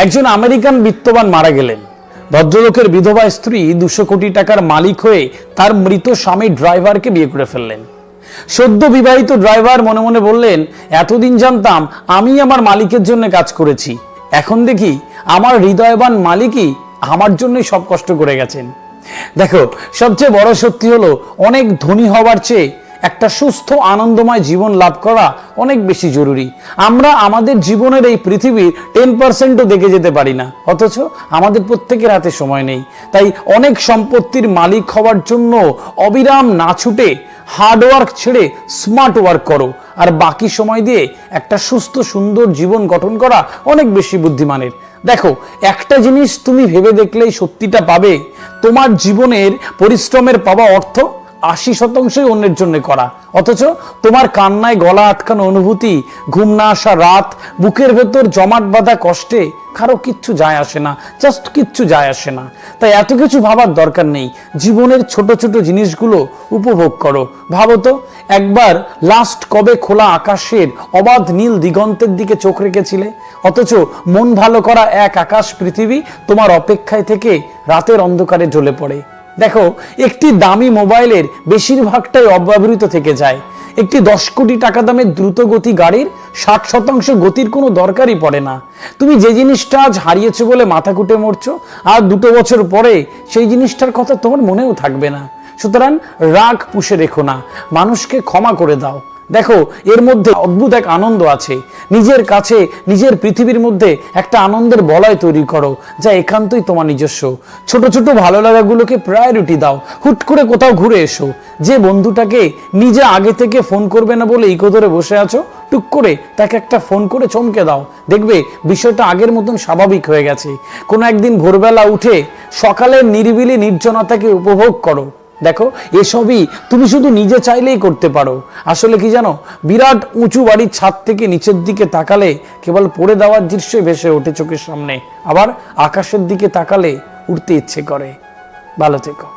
একজন আমেরিকান বিত্তবান মারা গেলেন। ভদ্রলোকের বিধবা স্ত্রী 200 কোটি টাকার মালিক হয়ে তার মৃত স্বামী ড্রাইভারকে বিয়ে করে ফেললেন। সদ্য বিবাহিত ড্রাইভার মনে মনে বললেন, এতদিন জানতাম আমি আমার মালিকের জন্য কাজ করেছি, এখন দেখি আমার হৃদয়বান মালিকই আমার জন্যই সব কষ্ট করে গেছেন। দেখো, সবচেয়ে বড় সত্যি হলো, অনেক ধনী হওয়ার চেয়ে একটা সুস্থ আনন্দময় জীবন লাভ করা অনেক বেশি জরুরি। আমরা আমাদের জীবনের এই পৃথিবীর 10%ও দেখে যেতে পারি না, অথচ আমাদের প্রত্যেকের হাতে সময় নেই। তাই অনেক সম্পত্তির মালিক হওয়ার জন্য অবিরাম না ছুটে হার্ডওয়ার্ক ছেড়ে স্মার্ট ওয়ার্ক করো, আর বাকি সময় দিয়ে একটা সুস্থ সুন্দর জীবন গঠন করা অনেক বেশি বুদ্ধিমানের। দেখো, একটা জিনিস তুমি ভেবে দেখলেই সত্যিটা পাবে, তোমার জীবনের পরিশ্রমের পাওয়া অর্থ 80% অন্যের জন্য করা, অথচ তোমার কান্নায় গলা আটকানো অনুভূতি, ঘুম না আসা রাত, বুকের ভেতর জমাট বাঁধা কষ্টে কারো কিচ্ছু যায় আসে না, জাস্ট কিচ্ছু যায় আসে না। তাই এত কিছু ভাবার দরকার নেই, জীবনের ছোট ছোট জিনিসগুলো উপভোগ করো। ভাবো তো, একবার লাস্ট কবে খোলা আকাশের অবাধ নীল দিগন্তের দিকে চোখ রেখেছিলে? অথচ মন ভালো করা এক আকাশ পৃথিবী তোমার অপেক্ষায় থেকে রাতের অন্ধকারে জ্বলে পড়ে। দেখো, একটি দামি মোবাইলের বেশিরভাগটাই অব্যবহৃত থেকে যায়। একটি 10 কোটি টাকা দামের দ্রুতগতি গাড়ির 60% গতির কোনো দরকারই পড়ে না। তুমি যে জিনিসটা আজ হারিয়েছো বলে মাথা কুটে মরছো, আর 2 বছর পরে সেই জিনিসটার কথা তোমার মনেও থাকবে না। সুতরাং রাগ পুষে রেখো না, মানুষকে ক্ষমা করে দাও। দেখো, এর মধ্যে অদ্ভুত এক আনন্দ আছে। নিজের কাছে, নিজের পৃথিবীর মধ্যে একটা আনন্দের বলয় তৈরি করো, যা একান্তই তোমার নিজস্ব। ছোট ছোট ভালো লাগাগুলোকে প্রায়োরিটি দাও। হুট করে কোথাও ঘুরে এসো। যে বন্ধুটাকে নিজে আগে থেকে ফোন করবে না বলে ইকো ধরে বসে আছো, টুক করে তাকে একটা ফোন করে চমকে দাও, দেখবে বিষয়টা আগের মতন স্বাভাবিক হয়ে গেছে। কোনো একদিন ভোরবেলা উঠে সকালের নিরিবিলি নির্জনতাকে উপভোগ করো। দেখো, এসবই তুমি শুধু নিজে চাইলেই করতে পারো। আসলে কি জানো, বিরাট উঁচু বাড়ির ছাদ থেকে নিচের দিকে তাকালে কেবল পড়ে দেওয়ার দৃশ্যই ভেসে ওঠে চোখের সামনে, আবার আকাশের দিকে তাকালে উঠতে ইচ্ছে করে। ভালো থেকো।